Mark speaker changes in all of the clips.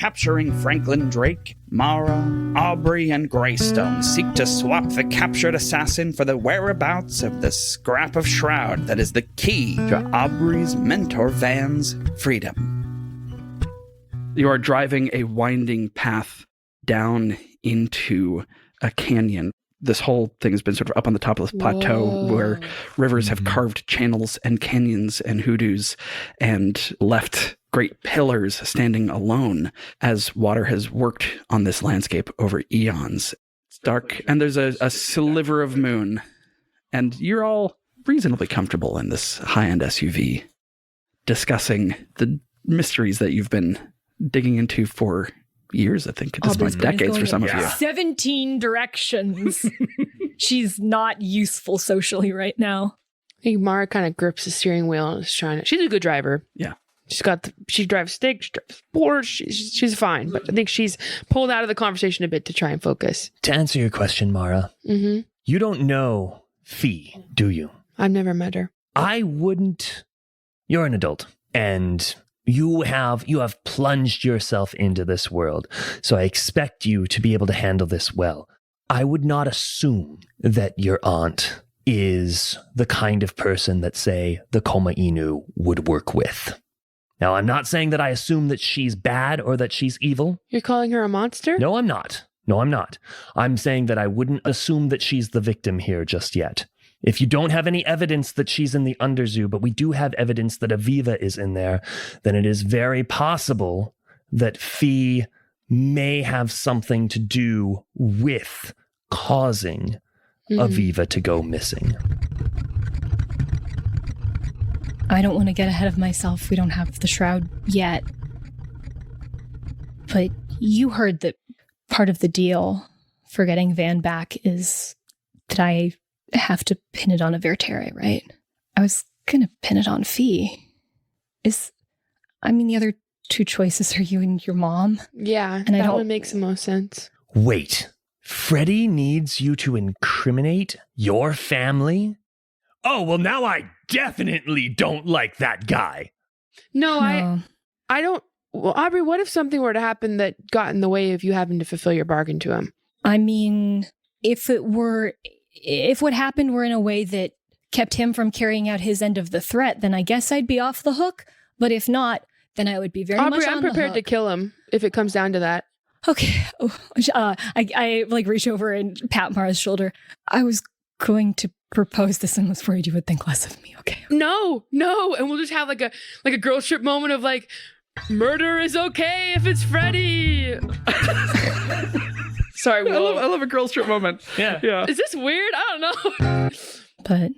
Speaker 1: capturing Franklin Drake, Mara, Aubrey, and Greystone seek to swap the captured assassin for the whereabouts of the scrap of Shroud that is the key to Aubrey's mentor Van's freedom. You are driving a winding path down into a canyon. This whole thing has been sort of up on the top of this plateau where rivers have carved channels and canyons and hoodoos and left great pillars standing alone as water has worked on this landscape over eons. It's dark and there's a sliver of moon, and you're all reasonably comfortable in this high-end SUV discussing the mysteries that you've been digging into for years, I think, at this point, decades for some of you.
Speaker 2: 17 directions. She's not useful socially right now.
Speaker 3: I think Mara kind of grips the steering wheel and is trying to... She's a good driver.
Speaker 1: Yeah.
Speaker 3: She drives stick, she drives board, she's fine. But I think she's pulled out of the conversation a bit to try and focus.
Speaker 4: To answer your question, Mara, you don't know Fee, do you?
Speaker 3: I've never met her.
Speaker 4: I wouldn't. You're an adult, and you have plunged yourself into this world, so I expect you to be able to handle this well. I would not assume that your aunt is the kind of person that, say, the Koma Inu would work with. Now, I'm not saying that I assume that she's bad or that she's evil.
Speaker 3: You're calling her a monster?
Speaker 4: No, I'm not. I'm saying that I wouldn't assume that she's the victim here just yet. If you don't have any evidence that she's in the Underzoo, but we do have evidence that Aviva is in there, then it is very possible that Fee may have something to do with causing Aviva to go missing.
Speaker 2: I don't want to get ahead of myself. We don't have the Shroud yet. But you heard that part of the deal for getting Van back is that I have to pin it on a Vertere, right? I was gonna pin it on Fee. The other two choices are you and your mom.
Speaker 3: Yeah,
Speaker 2: and
Speaker 3: that one makes the most sense.
Speaker 4: Wait, Freddie needs you to incriminate your family? Oh, well, now I definitely don't like that guy.
Speaker 3: No. I don't. Well, Aubrey, what if something were to happen that got in the way of you having to fulfill your bargain to him?
Speaker 2: If what happened were in a way that kept him from carrying out his end of the threat, then I guess I'd be off the hook. But if not, then I would be very much on the hook.
Speaker 3: Aubrey, I'm prepared to kill him if it comes down to that.
Speaker 2: Okay. I reach over and pat Mara's shoulder. I was going to propose this and was worried you would think less of me. Okay.
Speaker 3: No. And we'll just have like a girls trip moment of like, murder is okay if it's Freddie. Sorry,
Speaker 1: I love a girls trip moment. Yeah.
Speaker 3: Is this weird? I don't know.
Speaker 2: But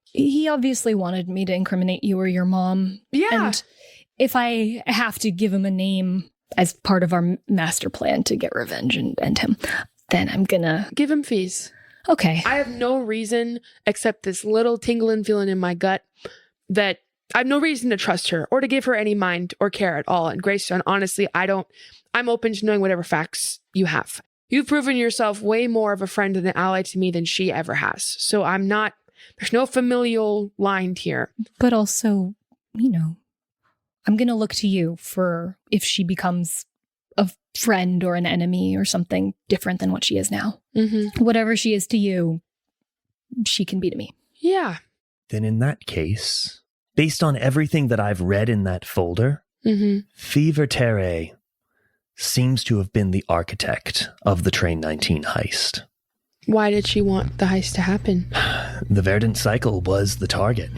Speaker 2: he obviously wanted me to incriminate you or your mom.
Speaker 3: Yeah.
Speaker 2: And if I have to give him a name as part of our master plan to get revenge and end him, then I'm gonna...
Speaker 3: Give him fees.
Speaker 2: Okay.
Speaker 3: I have no reason except this little tingling feeling in my gut that I have no reason to trust her or to give her any mind or care at all. And Greystone, honestly, I'm open to knowing whatever facts you have. You've proven yourself way more of a friend and an ally to me than she ever has. So there's no familial line here.
Speaker 2: But also, I'm going to look to you for if she becomes a friend or an enemy or something different than what she is now. Mm-hmm. Whatever she is to you, she can be to me.
Speaker 3: Yeah.
Speaker 4: Then in that case, based on everything that I've read in that folder, Fee Vertere seems to have been the architect of the Train 19 heist.
Speaker 3: Why did she want the heist to happen?
Speaker 4: The Verdant Cycle was the target.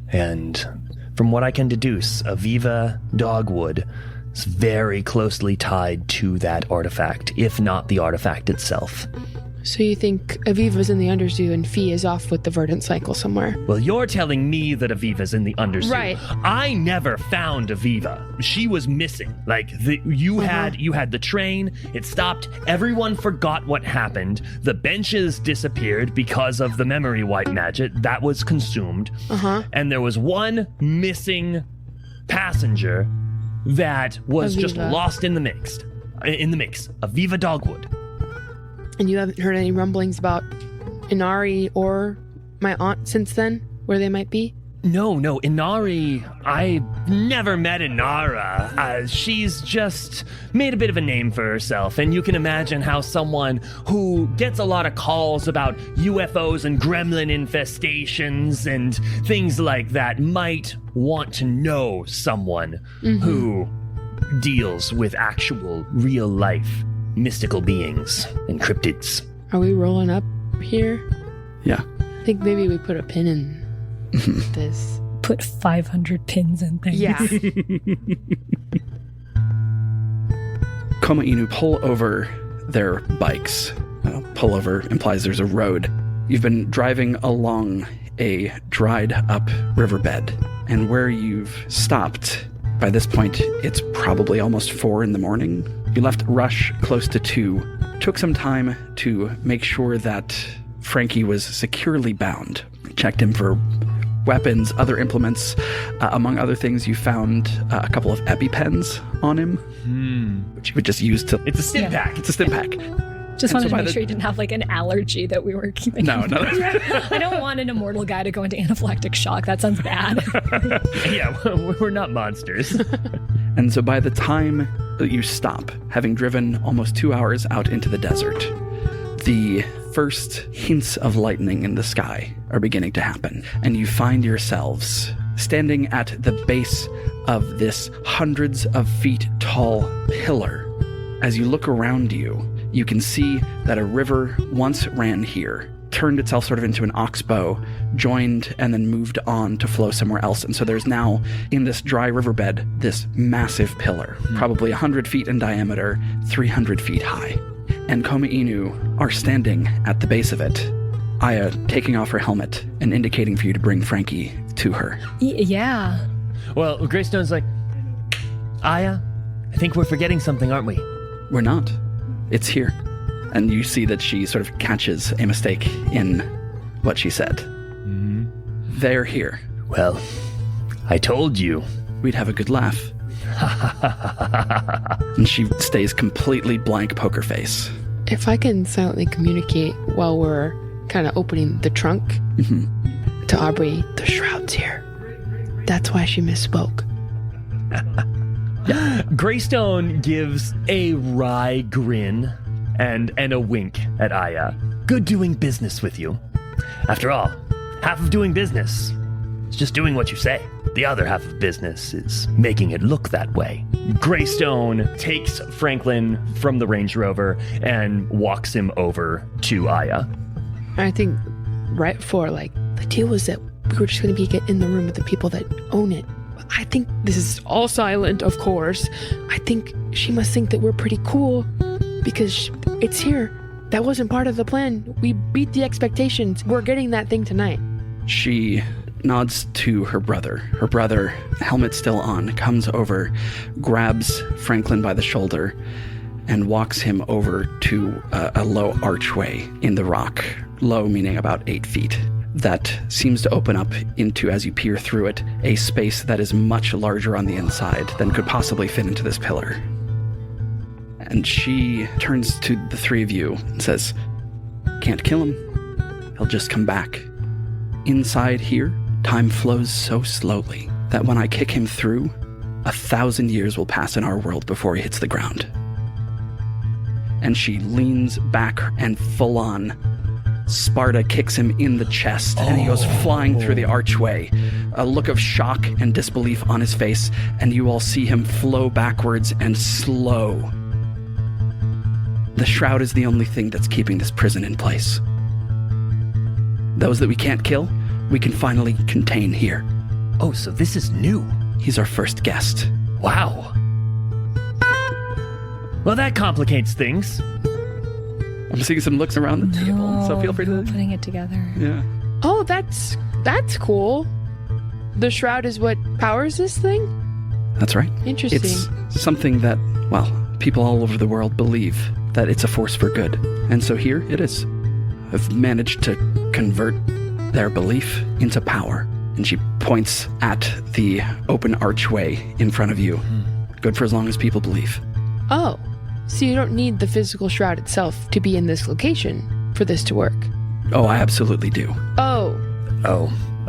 Speaker 4: And from what I can deduce, Aviva Dogwood is very closely tied to that artifact, if not the artifact itself.
Speaker 3: So you think Aviva's in the Underzoo and Fee is off with the Verdant Cycle somewhere?
Speaker 4: Well, you're telling me that Aviva's in the Underzoo.
Speaker 3: Right.
Speaker 4: I never found Aviva. She was missing. You had the train, it stopped, everyone forgot what happened, the benches disappeared because of the memory wipe magic, that was consumed, and there was one missing passenger that was
Speaker 3: Aviva.
Speaker 4: Just lost in the mix. Aviva Dogwood.
Speaker 3: And you haven't heard any rumblings about Inari or my aunt since then, where they might be?
Speaker 4: No, Inari, I never met Inara. She's just made a bit of a name for herself, and you can imagine how someone who gets a lot of calls about UFOs and gremlin infestations and things like that might want to know someone who deals with actual real-life mystical beings and cryptids.
Speaker 3: Are we rolling up here?
Speaker 1: Yeah.
Speaker 3: I think maybe we put a pin in this.
Speaker 2: Put 500 pins in things.
Speaker 3: Yeah.
Speaker 1: Koma Inu pull over their bikes. Pull over implies there's a road. You've been driving along a dried up riverbed, and where you've stopped, by this point, it's probably almost 4 a.m. You left Rush close to 2, took some time to make sure that Frankie was securely bound, checked him for weapons, other implements. Among other things, you found a couple of EpiPens on him, which you would just use to...
Speaker 4: It's a stim pack.
Speaker 1: It's a stim pack.
Speaker 2: Just
Speaker 1: And
Speaker 2: wanted
Speaker 1: so
Speaker 2: to
Speaker 1: by
Speaker 2: make sure you didn't have like an allergy that we were keeping.
Speaker 1: No.
Speaker 2: I don't want an immortal guy to go into anaphylactic shock. That sounds bad.
Speaker 4: Yeah, we're not monsters.
Speaker 1: And so by the time that you stop, having driven almost 2 hours out into the desert, the first hints of lightning in the sky are beginning to happen, and you find yourselves standing at the base of this hundreds of feet tall pillar. As you look around you, you can see that a river once ran here, turned itself sort of into an oxbow, joined, and then moved on to flow somewhere else. And so there's now, in this dry riverbed, this massive pillar, probably 100 feet in diameter, 300 feet high. And Koma Inu are standing at the base of it, Aya taking off her helmet and indicating for you to bring Frankie to her.
Speaker 2: Yeah.
Speaker 4: Well, Greystone's like, Aya, I think we're forgetting something, aren't we?
Speaker 1: We're not. It's here. And you see that she sort of catches a mistake in what she said. They're here.
Speaker 4: Well, I told you.
Speaker 1: We'd have a good laugh. And she stays completely blank poker face.
Speaker 3: If I can silently communicate while we're kind of opening the trunk to Aubrey, the Shroud's here. That's why she misspoke.
Speaker 4: Greystone gives a wry grin and a wink at Aya. Good doing business with you. After all, half of doing business is just doing what you say. The other half of business is making it look that way. Greystone takes Franklin from the Range Rover and walks him over to Aya.
Speaker 3: I think right before, like, the deal was that we were just going to get in the room with the people that own it. I think this is all silent, of course. I think she must think that we're pretty cool because it's here. That wasn't part of the plan. We beat the expectations. We're getting that thing tonight.
Speaker 1: She nods to her brother. Her brother, helmet still on, comes over, grabs Franklin by the shoulder, and walks him over to a low archway in the rock. Low meaning about 8 feet. That seems to open up into, as you peer through it, a space that is much larger on the inside than could possibly fit into this pillar. And she turns to the three of you and says, "Can't kill him. He'll just come back. Inside here, time flows so slowly that when I kick him through, 1,000 years will pass in our world before he hits the ground." And she leans back and full on Sparta kicks him in the chest, and he goes flying through the archway, a look of shock and disbelief on his face, and you all see him flow backwards and slow. The Shroud is the only thing that's keeping this prison in place. Those that we can't kill, we can finally contain here.
Speaker 4: Oh, so this is new.
Speaker 1: He's our first guest.
Speaker 4: Wow. Well, that complicates things.
Speaker 1: I'm seeing some looks around the table, so feel free to...
Speaker 2: we're putting it together.
Speaker 1: Yeah.
Speaker 3: Oh, that's cool. The Shroud is what powers this thing?
Speaker 1: That's right.
Speaker 3: Interesting.
Speaker 1: It's something that, well, people all over the world believe that it's a force for good. And so here it is. I've managed to convert their belief into power. And she points at the open archway in front of you. Good for as long as people believe.
Speaker 3: Oh, so you don't need the physical Shroud itself to be in this location for this to work?
Speaker 1: Oh, I absolutely do.
Speaker 3: Oh,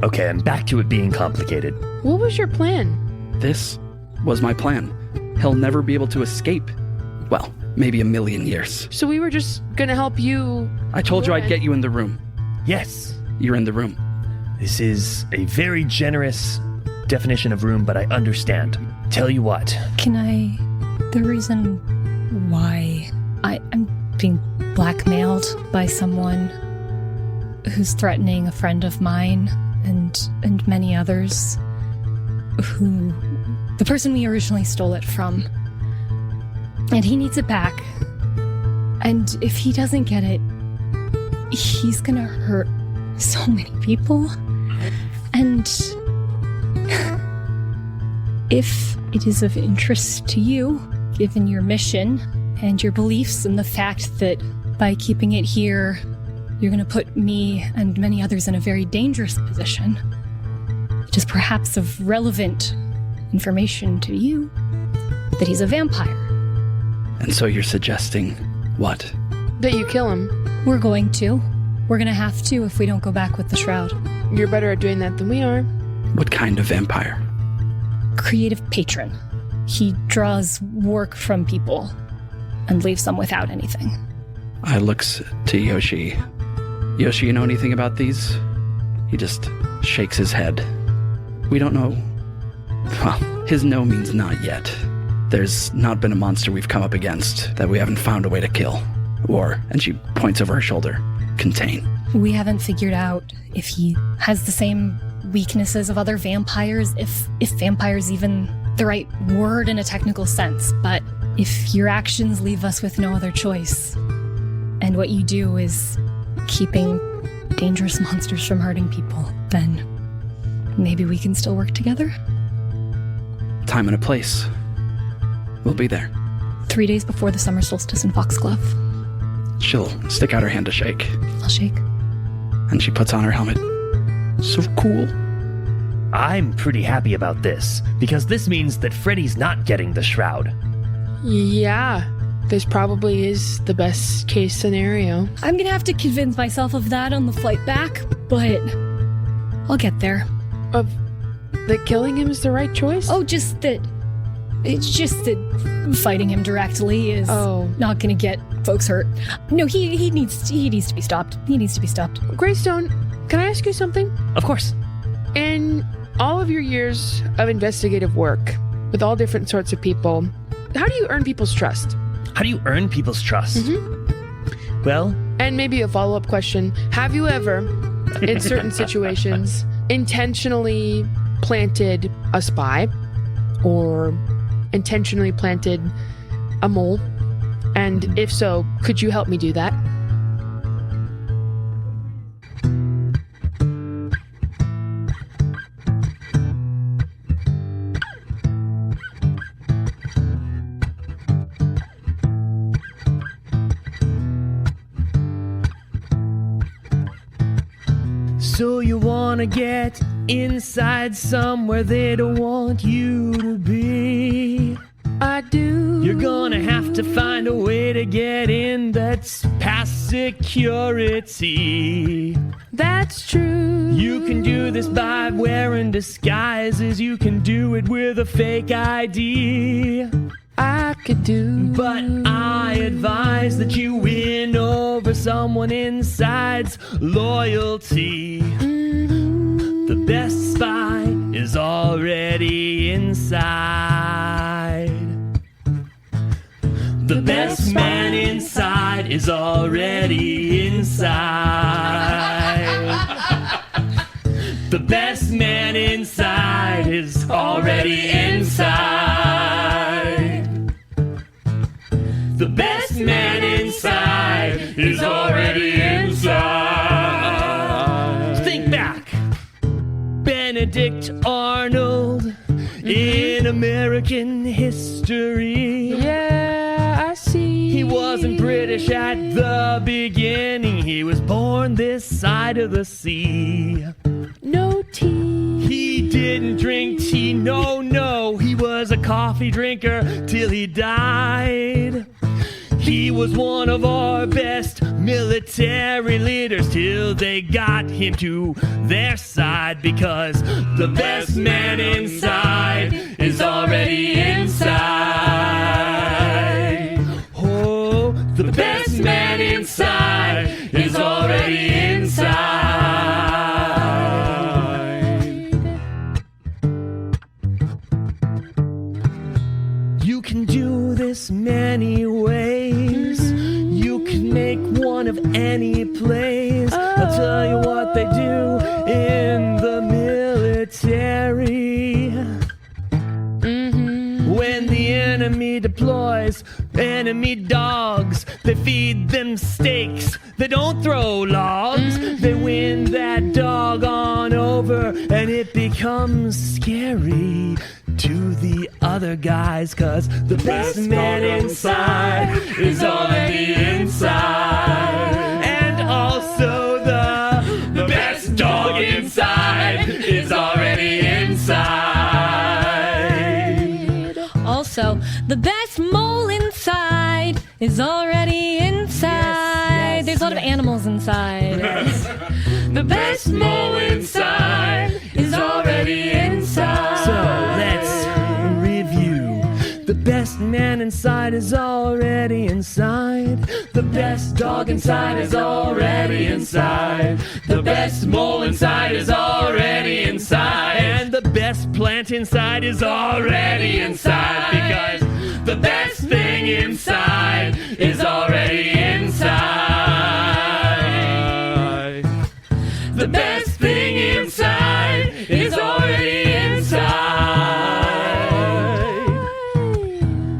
Speaker 4: Okay, and back to it being complicated.
Speaker 3: What was your plan?
Speaker 1: This was my plan. He'll never be able to escape. Well, maybe a million years.
Speaker 3: So we were just gonna help you.
Speaker 1: I told you I'd get you in the room.
Speaker 4: Yes,
Speaker 1: You're in the room.
Speaker 4: this is a very generous definition of room, but I understand. Tell you what.
Speaker 2: The reason why I'm being blackmailed by someone who's threatening a friend of mine and many others who the person we originally stole it from, and he needs it back, and if he doesn't get it, he's gonna hurt so many people, and if it is of interest to you, given your mission and your beliefs and the fact that by keeping it here, you're going to put me and many others in a very dangerous position, it is perhaps of relevant information to you that he's a vampire.
Speaker 1: And so you're suggesting what?
Speaker 3: That you kill him.
Speaker 2: We're going to. We're going to have to if we don't go back with the Shroud.
Speaker 3: You're better at doing that than we are.
Speaker 1: What kind of vampire?
Speaker 2: Creative patron. He draws work from people and leaves them without anything.
Speaker 1: I looks to Yoshi. Yoshi, you know anything about these? He just shakes his head. We don't know. Well, his no means not yet. There's not been a monster we've come up against that we haven't found a way to kill. Or, and she points over her shoulder, contain.
Speaker 2: We haven't figured out if he has the same weaknesses of other vampires, if vampire's even the right word in a technical sense, but if your actions leave us with no other choice, and what you do is keeping dangerous monsters from hurting people, then maybe we can still work together?
Speaker 1: Time and a place. We'll be there.
Speaker 2: 3 days before the summer solstice in Foxglove.
Speaker 1: She'll stick out her hand to shake,
Speaker 2: I'll shake.
Speaker 1: and she puts on her helmet. So cool.
Speaker 4: I'm pretty happy about this, because this means that Freddy's not getting the Shroud.
Speaker 3: Yeah, this probably is the best case scenario.
Speaker 2: I'm gonna have to convince myself of that on the flight back, but I'll get there.
Speaker 3: Of that killing him is the right choice?
Speaker 2: Oh, it's just that fighting him directly is not gonna get folks hurt. No, he needs to be stopped. He needs to be stopped.
Speaker 3: Greystone, can I ask you something?
Speaker 4: Of course.
Speaker 3: In all of your years of investigative work with all different sorts of people, how do you earn people's trust?
Speaker 4: How do you earn people's trust? Well,
Speaker 3: And maybe a follow-up question. Have you ever, in certain situations, intentionally planted a spy or intentionally planted a mole? And if so, could you help me do that?
Speaker 4: so you wanna get inside somewhere they don't want you to be.
Speaker 3: I do.
Speaker 4: You're gonna have to find a way to get in that's past security.
Speaker 3: That's true.
Speaker 4: You can do this by wearing disguises. You can do it with a fake ID.
Speaker 3: I could do.
Speaker 4: But I advise that you win over someone inside's loyalty. The best spy is already inside. The best man inside is already inside. The best man inside is already inside. The best man inside is already inside. Think back. Benedict Arnold in American history.
Speaker 3: Yeah, I see.
Speaker 4: He wasn't British at the beginning. He was born this side of the sea.
Speaker 3: No tea.
Speaker 4: He didn't drink tea, no. He was a coffee drinker till he died. He was one of our best military leaders till they got him to their side, because the best man inside is already inside. Oh, the best man inside is already inside. You can do this many ways. You can make one of any plays. I'll tell you what they do in the military. When the enemy deploys enemy dogs, they feed them steaks. They don't throw logs. They win that dog on over, and it becomes scary to the other guys, 'cause the best man inside is already inside. And also the best dog inside is already inside.
Speaker 2: Also, the best mole inside is already inside. There's a lot of animals inside.
Speaker 4: The best mole inside is already inside. So let's review. The best man inside is already inside. The best dog inside is already inside. The best mole inside is already inside. And the best plant inside is already inside. Because the best thing inside is already inside. The best thing inside is already inside.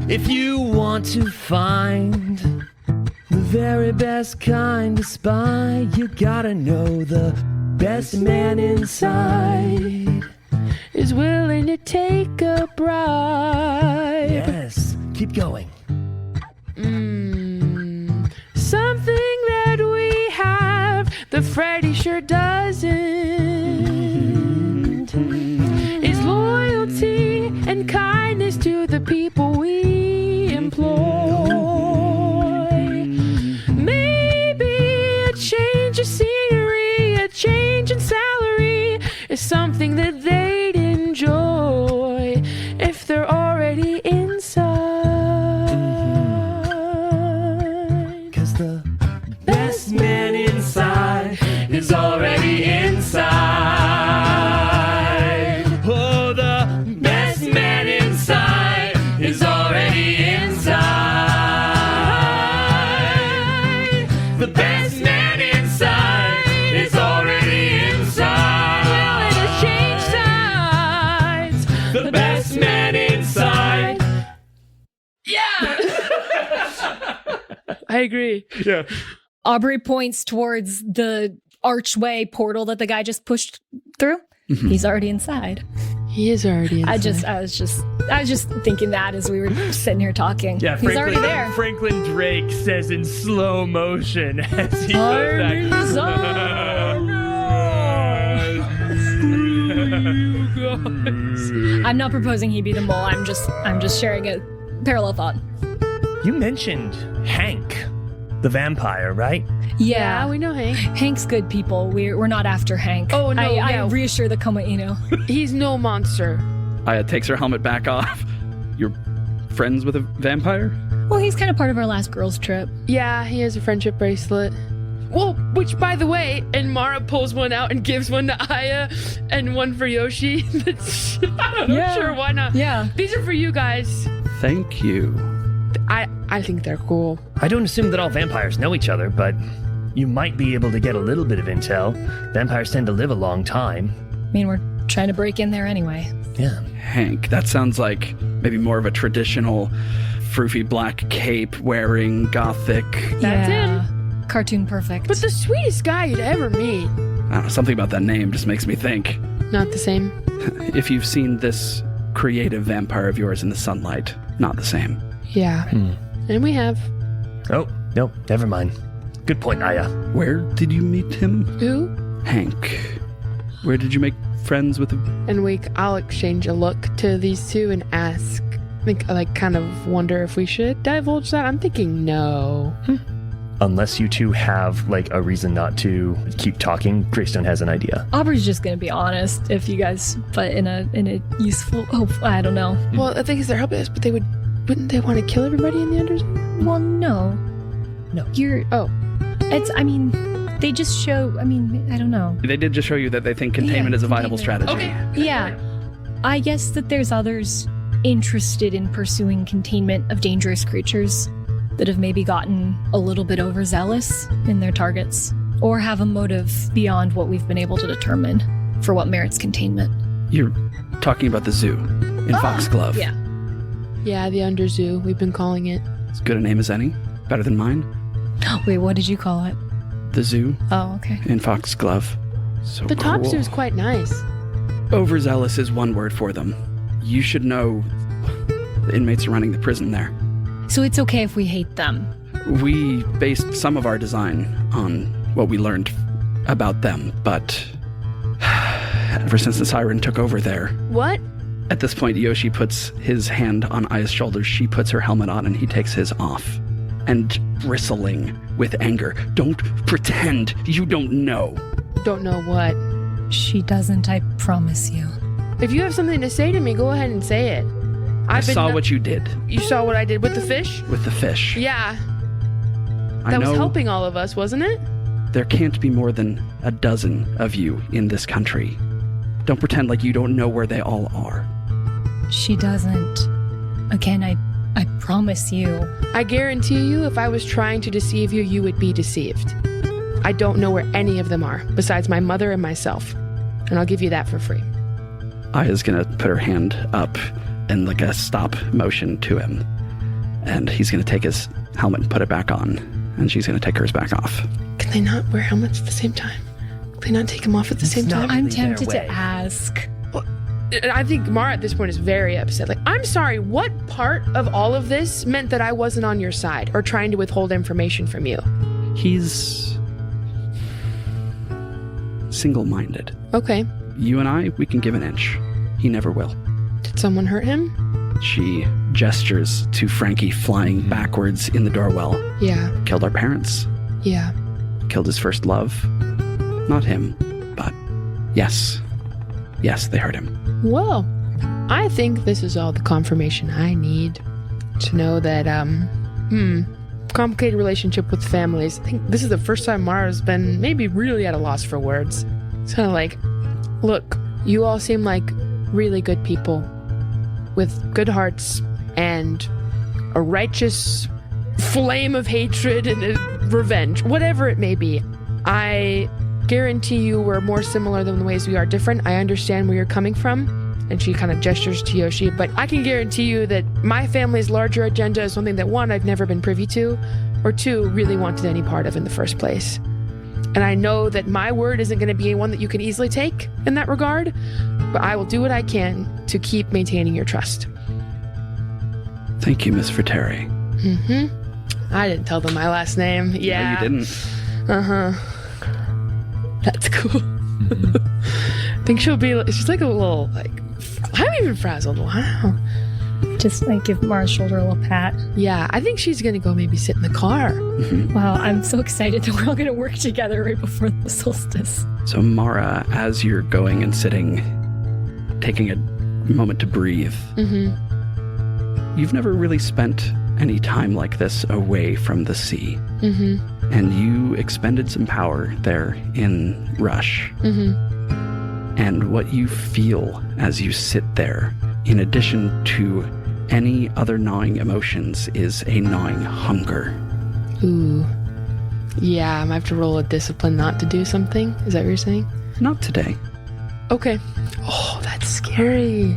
Speaker 4: If you want to find the very best kind of spy, you gotta know the best man inside
Speaker 3: Is willing to take a bribe.
Speaker 4: Yes, keep going.
Speaker 3: Something that we have that Freddy sure doesn't, is loyalty and kindness to the people we employ. Maybe a change of scenery, a change in salary is something that they'd enjoy if they're already inside.
Speaker 4: 'Cause the best man inside is already inside. Oh, the best man inside is already inside. The best man inside is already inside.
Speaker 3: Willing to change sides.
Speaker 4: The best man inside.
Speaker 3: I agree.
Speaker 4: Yeah.
Speaker 2: Aubrey points towards the archway portal that the guy just pushed through. He's already inside.
Speaker 3: He is already inside.
Speaker 2: I was just thinking that as we were sitting here talking.
Speaker 4: Yeah,
Speaker 2: he's already there.
Speaker 4: Franklin Drake says in slow motion as he goes back.
Speaker 2: I'm not proposing he be the mole. I'm just sharing a parallel thought.
Speaker 4: You mentioned Hank, the vampire, right?
Speaker 3: Yeah, we know Hank.
Speaker 2: Hank's good people. We're not after Hank.
Speaker 3: Oh, no,
Speaker 2: I
Speaker 3: yeah.
Speaker 2: reassure the Komaino.
Speaker 3: He's no monster.
Speaker 1: Aya takes her helmet back off. You're friends with a vampire?
Speaker 2: Well, he's kind of part of our last girls' trip.
Speaker 3: Yeah, he has a friendship bracelet. Well, which, by the way, and Mara pulls one out and gives one to Aya and one for Yoshi.
Speaker 2: Yeah.
Speaker 3: Sure, why not?
Speaker 2: Yeah.
Speaker 3: These are for you guys.
Speaker 1: Thank you.
Speaker 3: I think they're cool.
Speaker 4: I don't assume that all vampires know each other, but you might be able to get a little bit of intel. Vampires tend to live a long time.
Speaker 2: I mean, we're trying to break in there anyway.
Speaker 4: Yeah.
Speaker 1: Hank, that sounds like maybe more of a traditional froofy black cape wearing gothic.
Speaker 3: That's
Speaker 2: him. Cartoon perfect.
Speaker 3: But the sweetest guy you'd ever meet.
Speaker 1: I don't know, something about that name just makes me think.
Speaker 3: Not the same.
Speaker 1: If you've seen this creative vampire of yours in the sunlight, not the same.
Speaker 3: Yeah. And we have.
Speaker 4: Oh, no, never mind. Good point, Aya.
Speaker 1: Where did you meet him?
Speaker 3: Who?
Speaker 1: Hank. Where did you make friends with him?
Speaker 3: And I'll exchange a look to these two and ask. Kind of wonder if we should divulge that. I'm thinking no.
Speaker 4: unless you two have like a reason not to keep talking, Greystone has an idea.
Speaker 2: Aubrey's just gonna be honest if you guys, but in a useful. Oh, I don't know.
Speaker 3: Well, the thing is, they're helping us, but wouldn't they want to kill everybody in the Underzoo?
Speaker 2: Well, no. You're.
Speaker 3: Oh,
Speaker 2: They just show. I don't know.
Speaker 1: They did just show you that they think containment is a viable strategy.
Speaker 3: okay.
Speaker 2: Yeah, I guess that there's others interested in pursuing containment of dangerous creatures that have maybe gotten a little bit overzealous in their targets, or have a motive beyond what we've been able to determine for what merits containment.
Speaker 1: You're talking about the zoo in Foxglove.
Speaker 2: Yeah.
Speaker 3: Yeah, the Underzoo. We've been calling it.
Speaker 1: As good a name as any. Better than mine.
Speaker 2: Wait, what did you call it?
Speaker 1: The zoo
Speaker 2: Oh, okay.
Speaker 1: in Foxglove. So
Speaker 3: The top
Speaker 1: cool.
Speaker 3: zoo is quite nice.
Speaker 1: Overzealous is one word for them. You should know the inmates are running the prison there.
Speaker 2: So it's okay if we hate them.
Speaker 1: We based some of our design on what we learned about them, but ever since the Siren took over there,
Speaker 3: What?
Speaker 1: at this point Yoshi puts his hand on Aya's shoulder, she puts her helmet on, and he takes his off. And bristling with anger, don't pretend you don't know.
Speaker 3: Don't know what.
Speaker 2: She doesn't, I promise you.
Speaker 3: If you have something to say to me, go ahead and say it.
Speaker 1: I saw what you did
Speaker 3: You saw what I did with the fish?
Speaker 1: with the fish.
Speaker 3: Yeah.
Speaker 1: I
Speaker 3: That was
Speaker 1: know
Speaker 3: helping all of us, wasn't it?
Speaker 1: there can't be more than a dozen of you in this country. Don't pretend like you don't know where they all are.
Speaker 2: She doesn't. Again, I promise you.
Speaker 3: I guarantee you, if I was trying to deceive you, you would be deceived. I don't know where any of them are, besides my mother and myself. And I'll give you that for free.
Speaker 1: Aya's gonna put her hand up in like a stop motion to him. And he's gonna take his helmet and put it back on. And she's gonna take hers back off.
Speaker 3: Can they not wear helmets at the same time? Can they not take them off at the same time?
Speaker 2: I'm
Speaker 4: Really their
Speaker 2: tempted
Speaker 4: way.
Speaker 2: to ask.
Speaker 3: I think Mara at this point is very upset. Like, I'm sorry, what part of all of this meant that I wasn't on your side or trying to withhold information from you?
Speaker 1: He's single-minded.
Speaker 3: Okay.
Speaker 1: You and I, we can give an inch. He never will.
Speaker 3: Did someone hurt him?
Speaker 1: She gestures to Frankie flying backwards in the doorwell.
Speaker 3: Yeah.
Speaker 1: Killed our parents.
Speaker 3: Yeah.
Speaker 1: Killed his first love. Not him, but yes. Yes, they hurt him.
Speaker 3: Well, I think this is all the confirmation I need to know that, complicated relationship with families. I think this is the first time Mara's been maybe really at a loss for words. It's kind of like, look, you all seem like really good people with good hearts and a righteous flame of hatred and revenge, whatever it may be. I guarantee you we're more similar than the ways we are different. I understand where you're coming from. And she kind of gestures to Yoshi, but I can guarantee you that my family's larger agenda is something that, one, I've never been privy to, or two, really wanted any part of in the first place. And I know that my word isn't going to be one that you can easily take in that regard, but I will do what I can to keep maintaining your trust.
Speaker 1: Thank you, Miss Fratteri.
Speaker 3: Mm-hmm. I didn't tell them my last name. Yeah.
Speaker 1: No, you didn't.
Speaker 3: Uh-huh. That's cool. I think she's like a little, like, I'm even frazzled. Wow.
Speaker 2: Just like give Mara's shoulder a little pat.
Speaker 3: Yeah, I think she's going to go maybe sit in the car.
Speaker 2: Wow, I'm so excited that we're all going to work together right before the solstice.
Speaker 1: So Mara, as you're going and sitting, taking a moment to breathe, you've never really spent any time like this away from the sea. And you expended some power there in Rush. And what you feel as you sit there, in addition to any other gnawing emotions, is a gnawing hunger.
Speaker 3: Ooh. Yeah, I'm going to have to roll a discipline not to do something. Is that what you're saying?
Speaker 1: Not today.
Speaker 3: Okay. Oh, that's scary.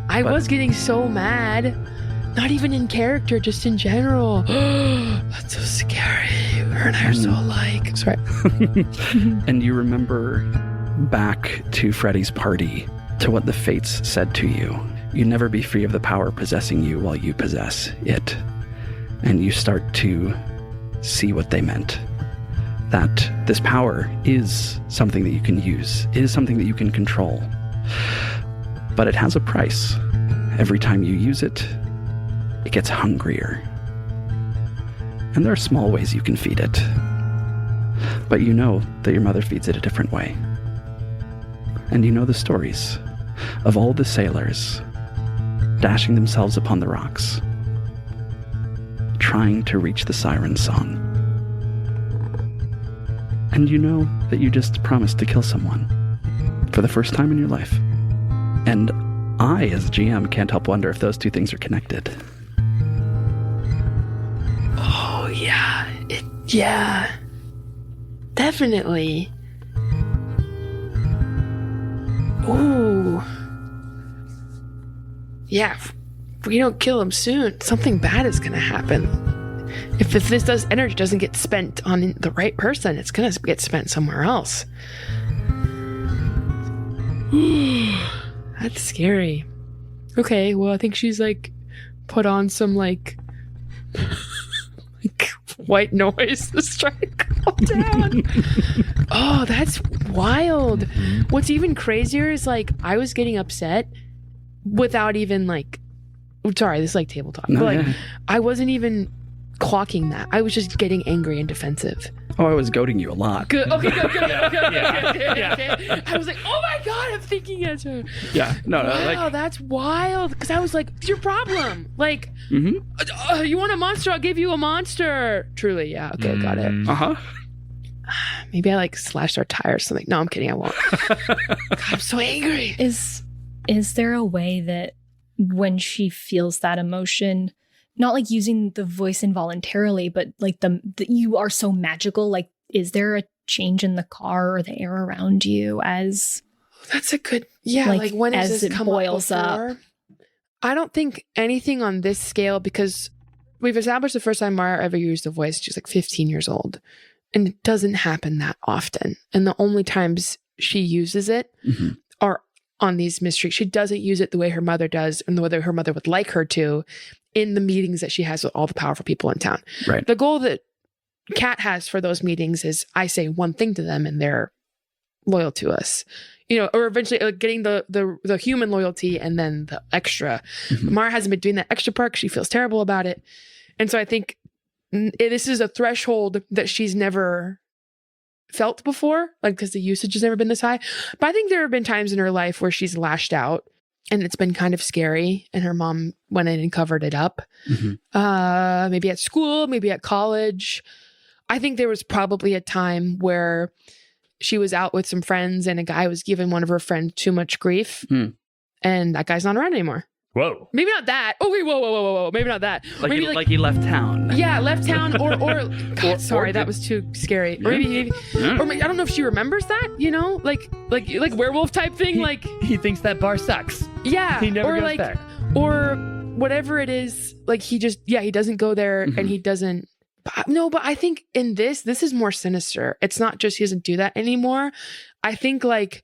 Speaker 3: I was getting so mad. Not even in character, just in general. That's so scary. Her and I are so alike. Sorry.
Speaker 1: And you remember back to Freddy's party, to what the fates said to you. You never be free of the power possessing you while you possess it. And you start to see what they meant. That this power is something that you can use. It is something that you can control. But it has a price. Every time you use it, it gets hungrier And there are small ways you can feed it. But you know that your mother feeds it a different way. And you know the stories of all the sailors dashing themselves upon the rocks, trying to reach the siren song. And you know that you just promised to kill someone for the first time in your life. And I, as GM, can't help wonder if those two things are connected.
Speaker 3: Oh, yeah. Yeah. Definitely. Ooh. Yeah, if we don't kill him soon, something bad is going to happen. If this energy doesn't get spent on the right person, it's going to get spent somewhere else. That's scary. Okay, well, I think she's like put on some like white noise to try to calm down. Oh, that's wild. What's even crazier is like I was getting upset without even like, sorry, this is like table talk.
Speaker 1: No,
Speaker 3: but like
Speaker 1: yeah.
Speaker 3: I wasn't even clocking that. I was just getting angry and defensive.
Speaker 1: Oh, I was goading you a lot.
Speaker 3: Good. Okay, good. Okay. I was like, oh my God, I'm thinking as her.
Speaker 1: Yeah, no,
Speaker 3: Wow, that's wild. Because I was like, it's your problem. Like, you want a monster? I'll give you a monster. Truly, yeah. Okay, got it.
Speaker 1: Uh-huh.
Speaker 3: Maybe I like slashed our tire or something. No, I'm kidding. I won't. God, I'm so angry.
Speaker 2: Is there a way that when she feels that emotion, not like using the voice involuntarily, but like the you are so magical, like is there a change in the car or the air around you as
Speaker 3: That's a good, like when
Speaker 2: as
Speaker 3: has this
Speaker 2: it
Speaker 3: come
Speaker 2: boils
Speaker 3: up? I don't think anything on this scale, because we've established the first time Mara ever used a voice, she's like 15 years old. And it doesn't happen that often. And the only times she uses it are on these mysteries. She doesn't use it the way her mother does and the way her mother would like her to in the meetings that she has with all the powerful people in town.
Speaker 1: Right.
Speaker 3: The goal that Kat has for those meetings is I say one thing to them and they're loyal to us. You know, or eventually getting the human loyalty and then the extra. Mara hasn't been doing that extra part because she feels terrible about it. And so I think this is a threshold that she's never felt before, like because the usage has never been this high. But I think there have been times in her life where she's lashed out and it's been kind of scary and her mom went in and covered it up. Maybe at school, maybe at college. I think there was probably a time where she was out with some friends and a guy was giving one of her friends too much grief and that guy's not around anymore.
Speaker 4: Whoa.
Speaker 3: Maybe not that. Oh, wait, whoa. Maybe not that.
Speaker 1: Like,
Speaker 3: maybe
Speaker 1: like he left town.
Speaker 3: Yeah, left town or God, sorry, that was too scary. Or maybe or maybe, I don't know if she remembers that, you know? Like werewolf type thing. Like
Speaker 4: He thinks that bar sucks.
Speaker 3: yeah.
Speaker 4: He never
Speaker 3: or
Speaker 4: goes
Speaker 3: like
Speaker 4: back.
Speaker 3: or whatever it is, like he just he doesn't go there and he doesn't but I think in this is more sinister. It's not just he doesn't do that anymore. I think like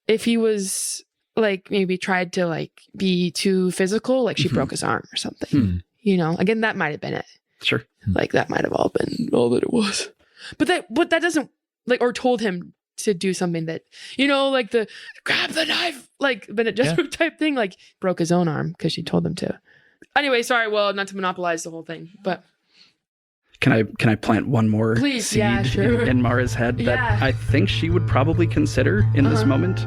Speaker 3: if he was like maybe tried to like be too physical, like she broke his arm or something. You know, again, that might have been it.
Speaker 1: Sure.
Speaker 3: Like that might have all been all that it was. But that doesn't like, or told him to do something that, you know, like the grab the knife, like Bennett Jessup type thing, like broke his own arm because she told him to. Anyway, sorry, well, not to monopolize the whole thing, but
Speaker 1: Can I plant one more
Speaker 3: Please,
Speaker 1: seed
Speaker 3: yeah, sure.
Speaker 1: in Mara's head that
Speaker 3: Yeah.
Speaker 1: I think she would probably consider in this moment?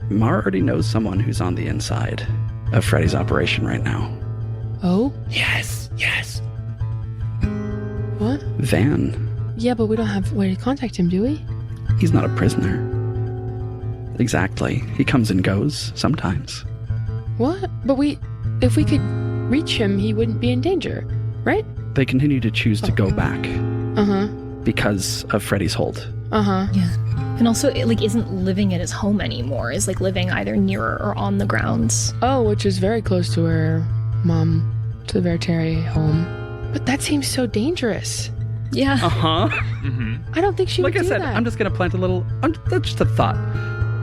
Speaker 1: Mara already knows someone who's on the inside of Freddy's operation right now.
Speaker 3: Oh?
Speaker 4: Yes.
Speaker 3: What?
Speaker 1: Van.
Speaker 3: Yeah, but we don't have a way to contact him, do we?
Speaker 1: He's not a prisoner. Exactly. He comes and goes sometimes.
Speaker 3: What? But if we could reach him, he wouldn't be in danger, right?
Speaker 1: They continue to choose to go back
Speaker 3: Uh-huh.
Speaker 1: because of Freddy's hold.
Speaker 3: Uh-huh.
Speaker 2: Yeah. And also, it like isn't living at his home anymore. Is like living either near or on the grounds.
Speaker 3: Oh, which is very close to her mom, to the Veritari home. But that seems so dangerous.
Speaker 2: Yeah.
Speaker 1: Uh-huh.
Speaker 3: I don't think she
Speaker 1: Like
Speaker 3: would
Speaker 1: I
Speaker 3: do
Speaker 1: said,
Speaker 3: that.
Speaker 1: I'm just going to plant a little... that's just a thought.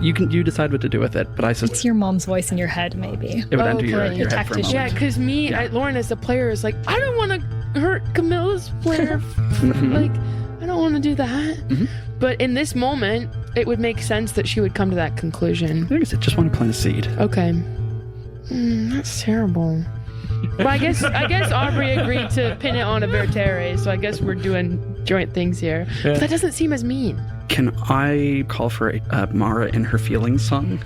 Speaker 1: You decide what to do with it, but I
Speaker 2: It's
Speaker 1: suspect
Speaker 2: your mom's voice in your head, maybe.
Speaker 1: it would enter your
Speaker 3: Okay.
Speaker 1: head for a
Speaker 2: Protective.
Speaker 1: moment.
Speaker 3: Yeah, because me,
Speaker 1: Yeah.
Speaker 3: Lauren as a player is like, I don't want to hurt Camilla's player. Like, I don't want to do that. But in this moment, it would make sense that she would come to that conclusion.
Speaker 1: Like I said, just want to plant a seed.
Speaker 3: Okay. That's terrible. Well, I guess Aubrey agreed to pin it on a Vertere, so I guess we're doing joint things here.
Speaker 4: Yeah.
Speaker 3: But that doesn't seem as mean.
Speaker 1: Can I call for Mara in her feelings song?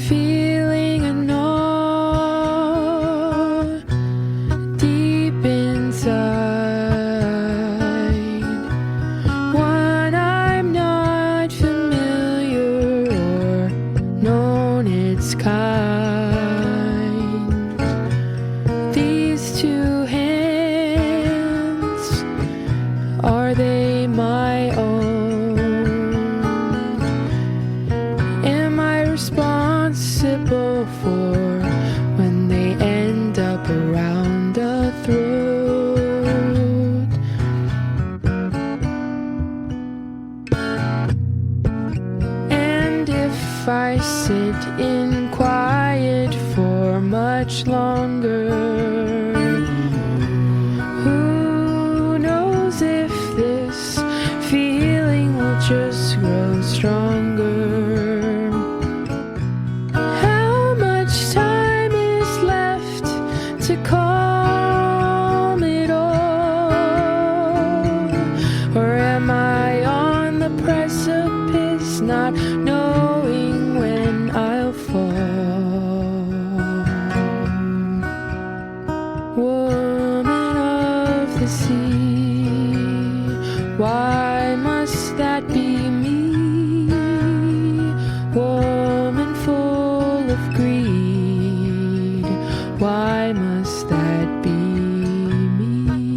Speaker 3: Feeling a gnaw deep inside, one I'm not familiar or known its kind. These two hands, are they my own? Am I responsible for when they end up around a throat? And if I sit in quiet for much longer, who knows if this feeling will just grow stronger? How much time is left to calm it all? Or am I on the precipice, not knowing when I'll fall? Woman of the sea, why must that be me? Woman full of greed, why must that be me?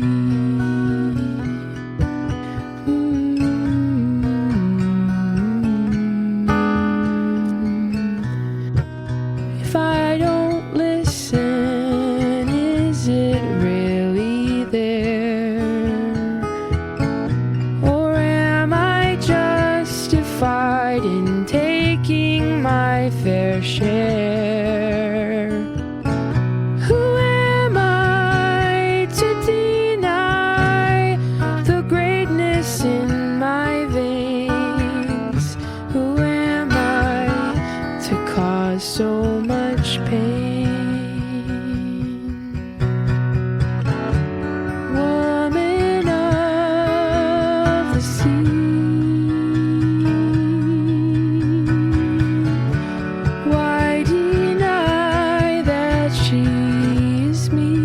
Speaker 3: If I don't listen, is it really there? Or am I justified in taking my fair share? Who am I to deny the greatness in my veins? Who am I to cause so much pain? Woman of the sea, why deny that she is me?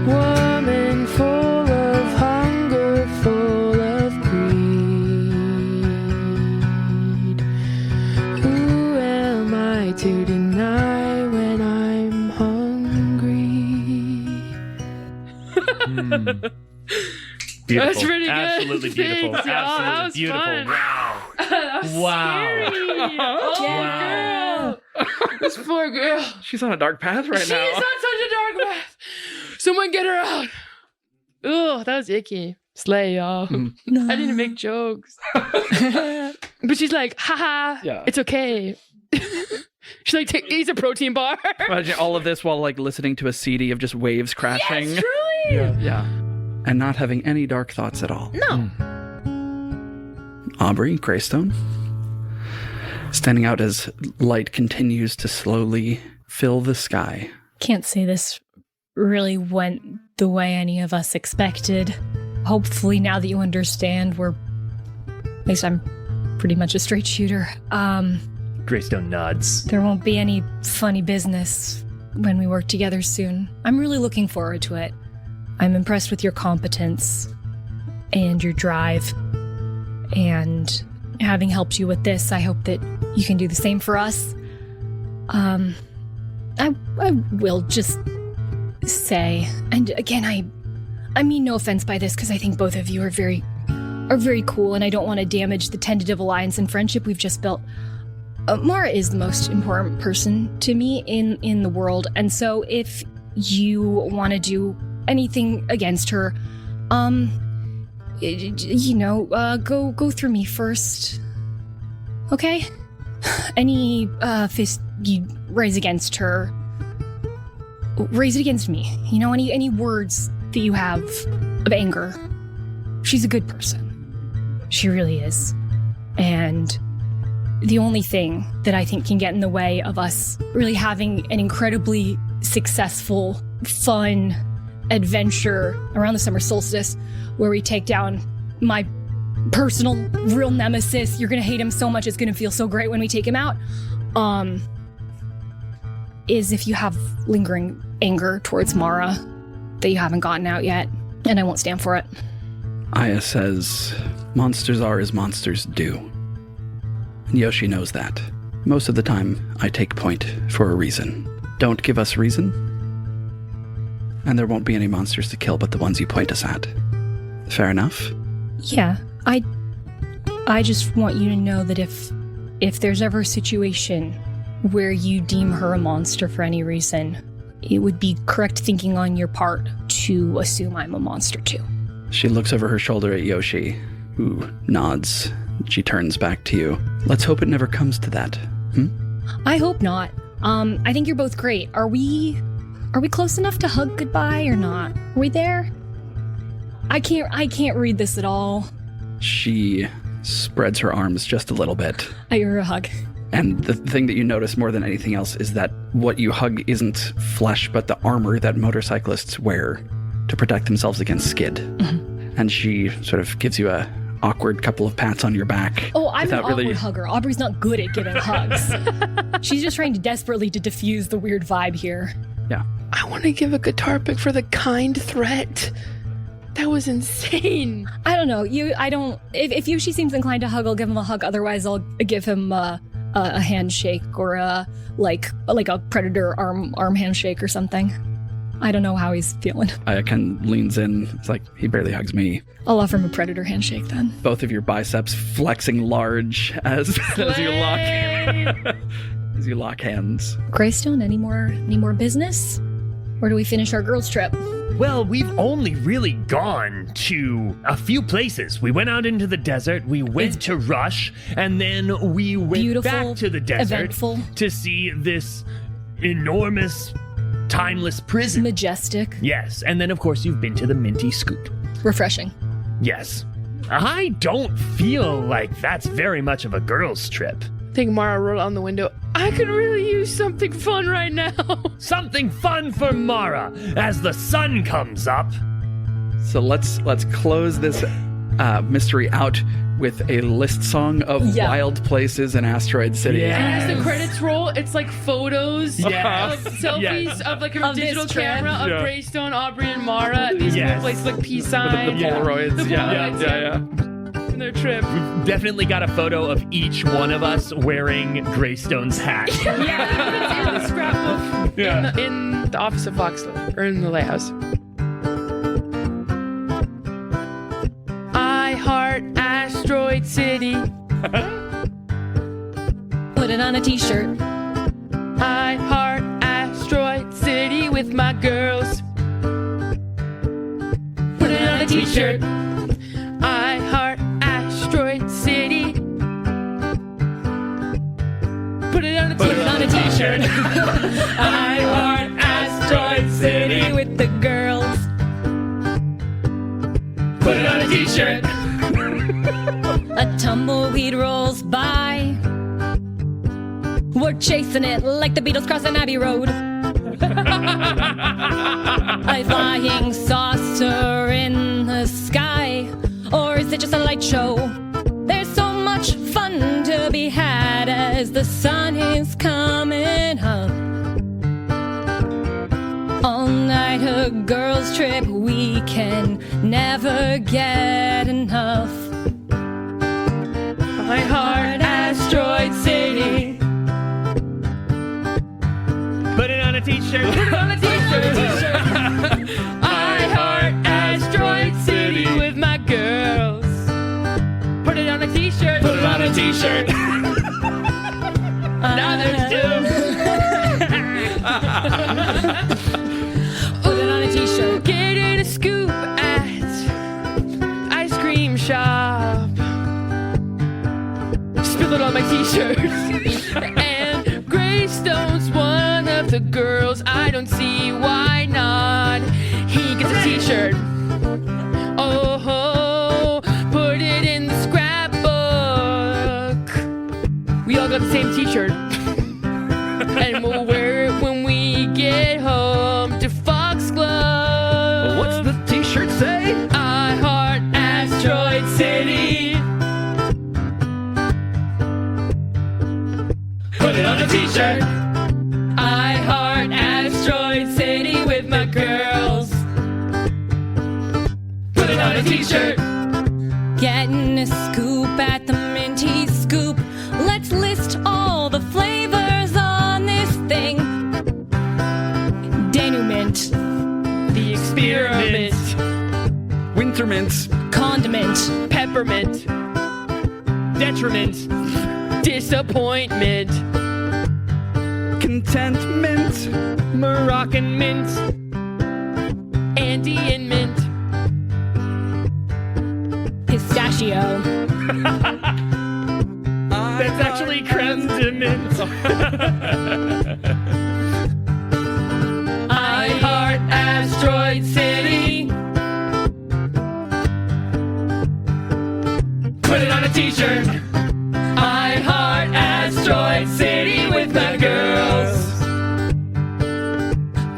Speaker 3: Woman full of hunger, full of greed. Who am I to deny when I'm hungry?
Speaker 4: Beautiful.
Speaker 3: That's pretty good.
Speaker 4: Absolutely beautiful.
Speaker 3: Thanks, y'all.
Speaker 4: Absolutely
Speaker 3: That was
Speaker 4: beautiful.
Speaker 3: fun.
Speaker 4: Wow.
Speaker 3: That was
Speaker 4: Wow.
Speaker 3: scary. Oh,
Speaker 4: Wow.
Speaker 3: girl. This poor girl.
Speaker 1: She's on a dark path right
Speaker 3: She's
Speaker 1: now.
Speaker 3: on such a dark path. Someone get her out. Ugh, that was icky. Slay, y'all. I didn't make jokes. But she's like, haha,
Speaker 1: Yeah.
Speaker 3: it's okay. She's like, eats a protein bar.
Speaker 1: Imagine all of this while like listening to a CD of just waves crashing.
Speaker 3: Yes, truly.
Speaker 1: Yeah. And not having any dark thoughts at all.
Speaker 3: No.
Speaker 1: Aubrey, Greystone, standing out as light continues to slowly fill the sky.
Speaker 2: Can't say this really went the way any of us expected. Hopefully, now that you understand, at least I'm pretty much a straight shooter.
Speaker 4: Greystone nods.
Speaker 2: There won't be any funny business when we work together soon. I'm really looking forward to it. I'm impressed with your competence and your drive. And having helped you with this, I hope that you can do the same for us. I will just say, and again, I mean no offense by this, because I think both of you are very cool, and I don't want to damage the tentative alliance and friendship we've just built. Mara is the most important person to me in the world, and so if you want to do anything against her, go through me first. Okay? Any fist you raise against her, raise it against me. You know, any words that you have of anger. She's a good person. She really is. And the only thing that I think can get in the way of us really having an incredibly successful, fun adventure around the summer solstice where we take down my personal real nemesis. You're gonna hate him so much, it's gonna feel so great when we take him out. Is if you have lingering anger towards Mara that you haven't gotten out yet, and I won't stand for it.
Speaker 1: Aya says, monsters are as monsters do. And Yoshi knows that. Most of the time, I take point for a reason. Don't give us reason, and there won't be any monsters to kill but the ones you point us at. Fair enough?
Speaker 2: Yeah, I just want you to know that if there's ever a situation where you deem her a monster for any reason, it would be correct thinking on your part to assume I'm a monster too.
Speaker 1: She looks over her shoulder at Yoshi, who nods. She turns back to you. Let's hope it never comes to that.
Speaker 2: I hope not. I think you're both great. Are we close enough to hug goodbye or not? Are we there? I can't read this at all.
Speaker 1: She spreads her arms just a little bit.
Speaker 2: I give her a hug.
Speaker 1: And the thing that you notice more than anything else is that what you hug isn't flesh, but the armor that motorcyclists wear to protect themselves against skid. Mm-hmm. And she sort of gives you a awkward couple of pats on your back.
Speaker 2: Oh, I'm an awkward hugger. Aubrey's not good at giving hugs. She's just trying desperately to diffuse the weird vibe here.
Speaker 1: Yeah.
Speaker 3: I want to give a guitar pick for the kind threat. That was insane.
Speaker 2: I don't know. If Yoshi seems inclined to hug, I'll give him a hug. Otherwise, I'll give him a handshake or a predator arm handshake or something. I don't know how he's feeling.
Speaker 1: Ayakan leans in. It's like, he barely hugs me.
Speaker 2: I'll offer him a predator handshake then.
Speaker 1: Both of your biceps flexing large as you lock hands.
Speaker 2: Greystone, any more business? Or do we finish our girls' trip?
Speaker 4: Well, we've only really gone to a few places. We went out into the desert, we went to Rush, and then we went back to the desert
Speaker 2: eventful.
Speaker 4: To see this enormous, timeless prison.
Speaker 2: Majestic.
Speaker 4: Yes, and then of course you've been to the Minty Scoot.
Speaker 2: Refreshing.
Speaker 4: Yes. I don't feel like that's very much of a girls' trip.
Speaker 3: I think Mara wrote on the window, I could really use something fun right now.
Speaker 4: Something fun for Mara as the sun comes up.
Speaker 1: So let's close this mystery out with a list song of wild places in Asteroid City.
Speaker 4: Yes.
Speaker 3: And as the credits roll, it's like photos of selfies of like a digital camera of Greystone, Aubrey, and Mara at these places like peace signs.
Speaker 1: The Polaroids.
Speaker 3: The Polaroids,
Speaker 1: yeah.
Speaker 3: Their trip.
Speaker 4: We've definitely got a photo of each one of us wearing Greystone's hat.
Speaker 3: It's in the scrapbook in the office of Foxley, or in the lighthouse. I heart Asteroid City.
Speaker 2: Put it on a t-shirt.
Speaker 3: I heart Asteroid City with my girls. Put it on a t-shirt. I heart Asteroid City. Put it on a t-shirt. I heart Asteroid City with the girls. Put it on a t-shirt.
Speaker 2: A tumbleweed rolls by. We're chasing it like the Beatles crossing Abbey Road. A flying saucer in the sky. Or is it just a light show? There's so much fun to be had as the sun is coming up. All night a girls' trip, we can never get enough.
Speaker 3: I heart Asteroid City.
Speaker 4: Put it on a t-shirt.
Speaker 3: Put it on a t-shirt. I heart Asteroid City with my girls. Put it on a t-shirt. Put it on a t-shirt. Now there's two.
Speaker 2: Put it on a t-shirt.
Speaker 3: Getting a scoop at ice cream shop. Spill it on my my t-shirt. And Greystone's one of the girls. I don't see why not. He gets a t-shirt. Oh ho, put it in the scrapbook. We all got the same t-shirt. And we'll wear it when we get home to Foxglove.
Speaker 1: What's the t-shirt say?
Speaker 3: I heart Asteroid City. Put it on a t-shirt. I heart Asteroid City with my girls. Put it on a t-shirt.
Speaker 2: Getting a scoop at the Minty Scoop. Let's list all the flavors on this thing. Denumint,
Speaker 3: The experiment.
Speaker 1: Wintermint.
Speaker 2: condiment,
Speaker 3: Peppermint. Detriment. Disappointment.
Speaker 1: Contentment.
Speaker 3: Moroccan mint. Andean mint.
Speaker 2: pistachio,
Speaker 4: That's actually creme de mint.
Speaker 3: I heart Asteroid City. Put it on a t-shirt. I heart Asteroid City with my girls.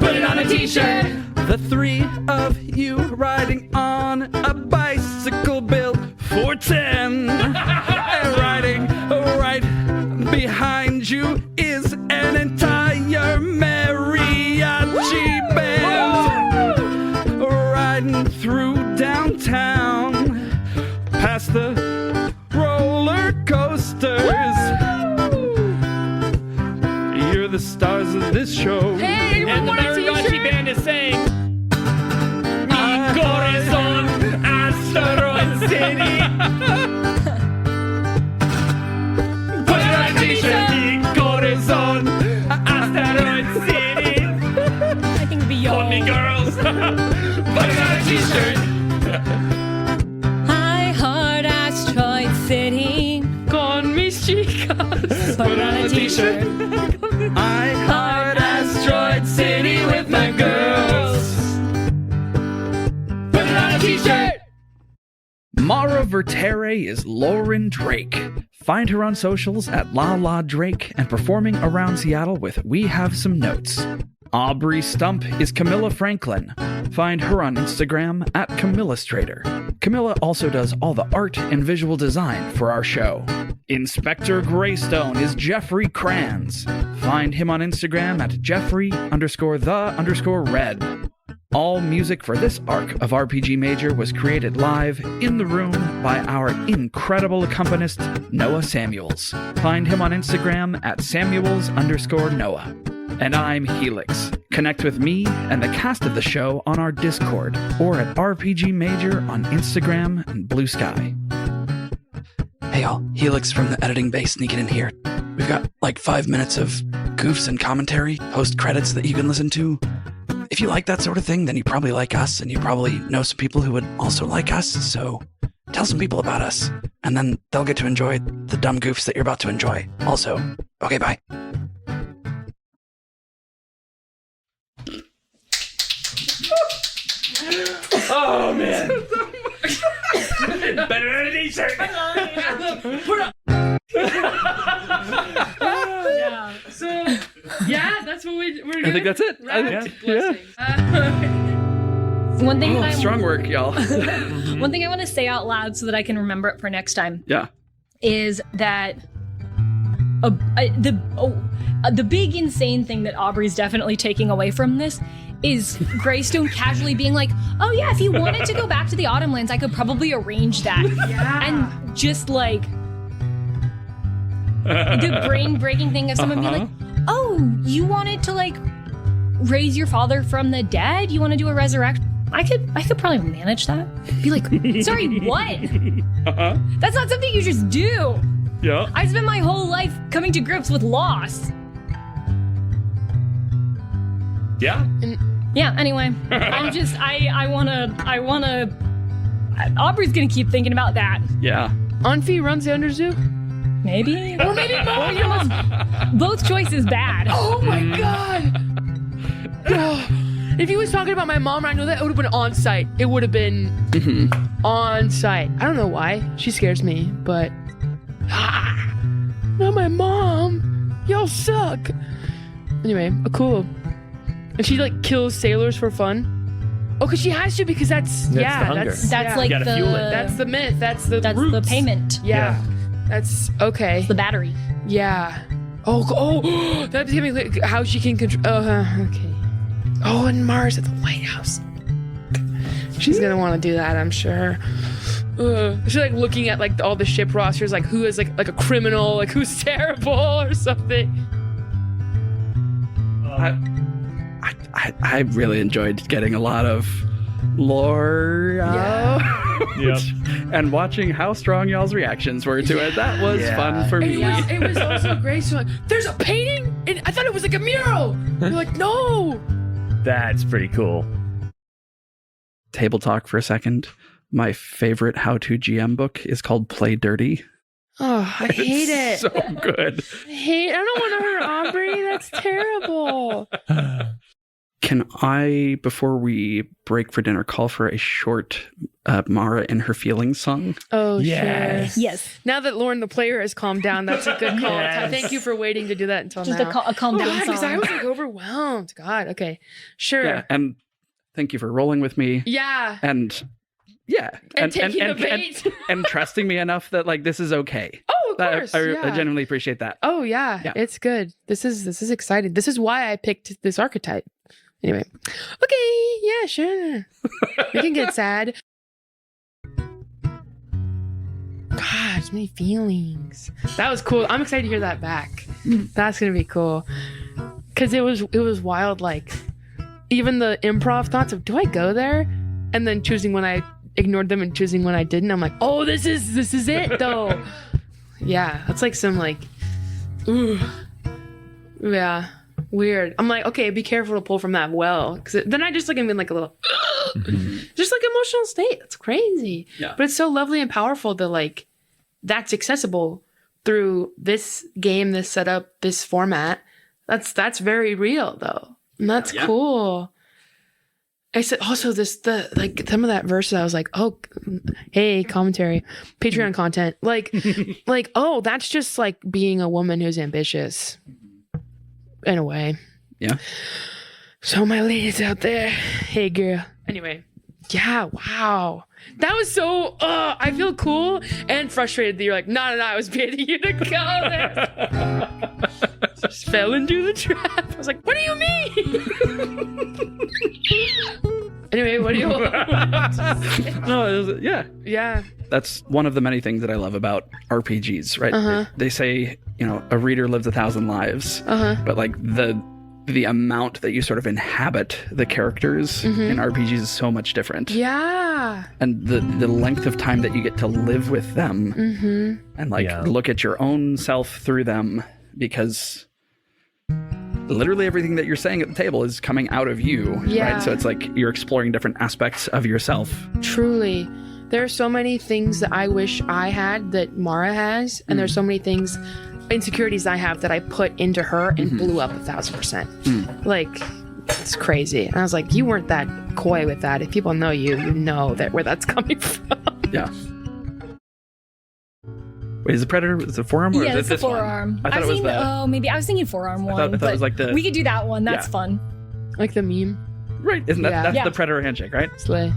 Speaker 3: Put it on a t-shirt.
Speaker 1: The three of you riding on a bicycle built for 10. And riding right behind you is an entire mariachi band. Riding through downtown past the roller coasters. You're the stars of this show.
Speaker 3: Hey,
Speaker 4: And the
Speaker 3: one more
Speaker 4: mariachi
Speaker 3: t-shirt.
Speaker 4: band is saying, Mi corazón, Asteroid City.
Speaker 3: Put it on a t-shirt.
Speaker 4: Mi corazón, Asteroid City.
Speaker 2: I think it'd be
Speaker 4: Call me
Speaker 2: yo.
Speaker 4: girls.
Speaker 3: Put it on a t-shirt.
Speaker 2: I heart Asteroid City.
Speaker 3: Con mis chicas.
Speaker 2: Put it on a t-shirt.
Speaker 1: I heart
Speaker 3: Asteroid City with my girls. Put it on a t-shirt.
Speaker 1: Mara Vertere is Lauren Drake. Find her on socials at La Drake and performing around Seattle with We Have Some Notes. Aubrey Stump is Camilla Franklin. Find her on Instagram at Camillastrator. Camilla also does all the art and visual design for our show. Inspector Greystone is Jeffrey Kranz. Find him on Instagram at Jeffrey_the_red. All music for this arc of RPG Major was created live in the room by our incredible accompanist, Noah Samuels. Find him on Instagram at Samuels_Noah. And I'm Helix. Connect with me and the cast of the show on our Discord or at RPG Major on Instagram and Blue Sky. Hey y'all, Helix from the editing bay sneaking in here. We've got like 5 minutes of goofs and commentary, post credits that you can listen to. If you like that sort of thing, then you probably like us, and you probably know some people who would also like us, so tell some people about us, and then they'll get to enjoy the dumb goofs that you're about to enjoy. Also, okay, bye.
Speaker 4: Oh, man. Better than a t-shirt.
Speaker 3: Yeah. So, yeah, that's what we're doing.
Speaker 1: I think that's it.
Speaker 2: One thing that I
Speaker 1: Strong work, y'all.
Speaker 2: One thing I want to say out loud so that I can remember it for next time
Speaker 1: Yeah.
Speaker 2: is that the big insane thing that Aubrey's definitely taking away from this is Greystone casually being like, oh yeah, if you wanted to go back to the Autumn Lands, I could probably arrange that.
Speaker 3: Yeah.
Speaker 2: And just like the brain-breaking thing of someone being like, oh, you wanted to like raise your father from the dead? You want to do a resurrection? I could probably manage that. Be like, sorry, what? That's not something you just do.
Speaker 1: Yeah.
Speaker 2: I spent my whole life coming to grips with loss.
Speaker 4: Yeah.
Speaker 2: Yeah, anyway, I'm just, I wanna, Aubrey's gonna keep thinking about that.
Speaker 1: Yeah.
Speaker 3: Anfi runs the Underzoo.
Speaker 2: Maybe.
Speaker 3: Or maybe mom.
Speaker 2: Both choices bad.
Speaker 3: Oh my god. Oh, if he was talking about my mom, I know that it would have been on site. It would have been on site. I don't know why. She scares me, but not my mom. Y'all suck. Anyway, cool. And she like kills sailors for fun. Oh, because she has to, because that's
Speaker 4: the hunger.
Speaker 2: That's
Speaker 3: yeah.
Speaker 2: like
Speaker 4: You gotta fuel it.
Speaker 3: That's the myth. That's the
Speaker 2: that's
Speaker 3: roots.
Speaker 2: the payment.
Speaker 3: Yeah. That's okay.
Speaker 2: The battery.
Speaker 3: Yeah. Oh, that's gonna be like how she can control. Okay. Oh, and Mars at the White House. She's gonna want to do that, I'm sure. She's like looking at like all the ship rosters, like who is like a criminal, like who's terrible or something.
Speaker 5: I really enjoyed getting a lot of lore out and watching how strong y'all's reactions were to it. That was fun for me.
Speaker 3: It was also great. So like, there's a painting, and I thought it was like a mural. You're like, no.
Speaker 4: That's pretty cool.
Speaker 5: Table talk for a second. My favorite how-to GM book is called Play Dirty.
Speaker 3: Oh, I hate it.
Speaker 5: So good.
Speaker 3: I don't want to hurt Aubrey. That's terrible.
Speaker 5: Can I, before we break for dinner, call for a short Mara in her feelings song?
Speaker 3: Oh,
Speaker 4: Yes.
Speaker 3: sure.
Speaker 2: Yes.
Speaker 3: Now that Lauren the player has calmed down, that's a good call.
Speaker 4: Yes.
Speaker 3: Thank you for waiting to do that until
Speaker 2: Just
Speaker 3: now.
Speaker 2: a calm down
Speaker 3: Because I
Speaker 2: song.
Speaker 3: was like overwhelmed. God, okay. Sure.
Speaker 5: Yeah, and thank you for rolling with me.
Speaker 3: Yeah.
Speaker 5: And
Speaker 3: taking the bait.
Speaker 5: and trusting me enough that like this is okay.
Speaker 3: Oh, of course.
Speaker 5: I
Speaker 3: yeah.
Speaker 5: genuinely appreciate that.
Speaker 3: Oh yeah,
Speaker 5: Yeah.
Speaker 3: it's good. This is exciting. This is why I picked this archetype. Anyway, okay, yeah, sure. We can get sad. God, so many feelings. That was cool. I'm excited to hear that back. That's gonna be cool. Cause it was wild. Like even the improv thoughts of do I go there, and then choosing when I ignored them and choosing when I didn't. I'm like, oh, this is it though. Yeah, that's like some like, ooh, yeah, weird. I'm like, okay, be careful to pull from that well, because then I just like am in like a little, just like emotional state. That's crazy.
Speaker 5: Yeah.
Speaker 3: But it's so lovely and powerful that like that's accessible through this game, this setup, this format. That's very real though, and that's cool. I said also like some of that verses I was like, oh, hey, commentary, Patreon content, like oh, that's just like being a woman who's ambitious in a way.
Speaker 5: Yeah. So
Speaker 3: my ladies out there, hey girl. Anyway, yeah, wow, that was so. I feel cool and frustrated that you're like, no, I was baiting you to go there. Just fell into the trap. I was like, what do you mean? Anyway, what do you want?
Speaker 5: No,
Speaker 3: Yeah.
Speaker 5: that's one of the many things that I love about RPGs, right? They say, a reader lives 1,000 lives, but like the amount that you sort of inhabit the characters in RPGs is so much different.
Speaker 3: Yeah.
Speaker 5: And the length of time that you get to live with them and look at your own self through them, because literally everything that you're saying at the table is coming out of you, right? So it's like you're exploring different aspects of yourself.
Speaker 3: Truly. There are so many things that I wish I had that Mara has, and there's so many things, insecurities I have that I put into her and blew up 1,000%. Like, it's crazy. And I was like, you weren't that coy with that. If people know you, you know that where that's coming from.
Speaker 5: Yeah. Wait, is the predator? Is it forearm or
Speaker 2: Yeah,
Speaker 5: is it
Speaker 2: it's the
Speaker 5: this one?
Speaker 2: forearm.
Speaker 5: I thought
Speaker 2: I've
Speaker 5: it was
Speaker 2: seen.
Speaker 5: the.
Speaker 2: Maybe I was thinking forearm one.
Speaker 5: I thought it
Speaker 2: but
Speaker 5: was like the.
Speaker 2: we could do that one. That's fun.
Speaker 3: Like the meme.
Speaker 5: Right, isn't that
Speaker 3: Yeah.
Speaker 5: that's
Speaker 2: Yeah.
Speaker 5: the predator handshake, right?
Speaker 3: Slay.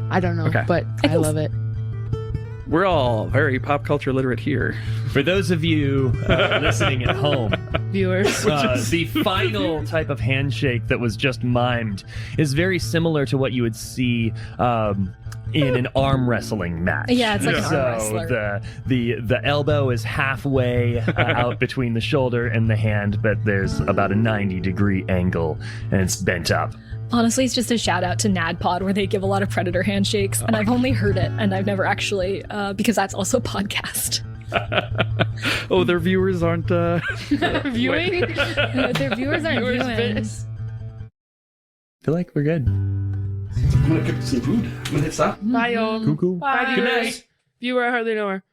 Speaker 3: I don't know,
Speaker 5: Okay.
Speaker 3: but I love it.
Speaker 5: We're all very pop culture literate here.
Speaker 4: For those of you listening at home,
Speaker 3: Viewers.
Speaker 4: the final type of handshake that was just mimed is very similar to what you would see in an arm wrestling match.
Speaker 2: Yeah, it's like an
Speaker 4: so
Speaker 2: arm wrestler.
Speaker 4: the elbow is halfway out between the shoulder and the hand, but there's about a 90-degree angle, and it's bent up.
Speaker 2: Honestly, it's just a shout out to NADPOD where they give a lot of predator handshakes, and I've only heard it, and I've never actually, because that's also podcast.
Speaker 5: Oh, their viewers aren't.
Speaker 3: Viewing?
Speaker 2: Their viewers aren't
Speaker 3: Viewers
Speaker 2: viewing.
Speaker 3: bits.
Speaker 4: I feel like we're good.
Speaker 5: I'm gonna cook some food. I'm gonna hit stop.
Speaker 3: Bye, y'all.
Speaker 4: Cool.
Speaker 3: Bye,
Speaker 5: Good
Speaker 3: viewers.
Speaker 5: night.
Speaker 3: Viewer, I hardly know her.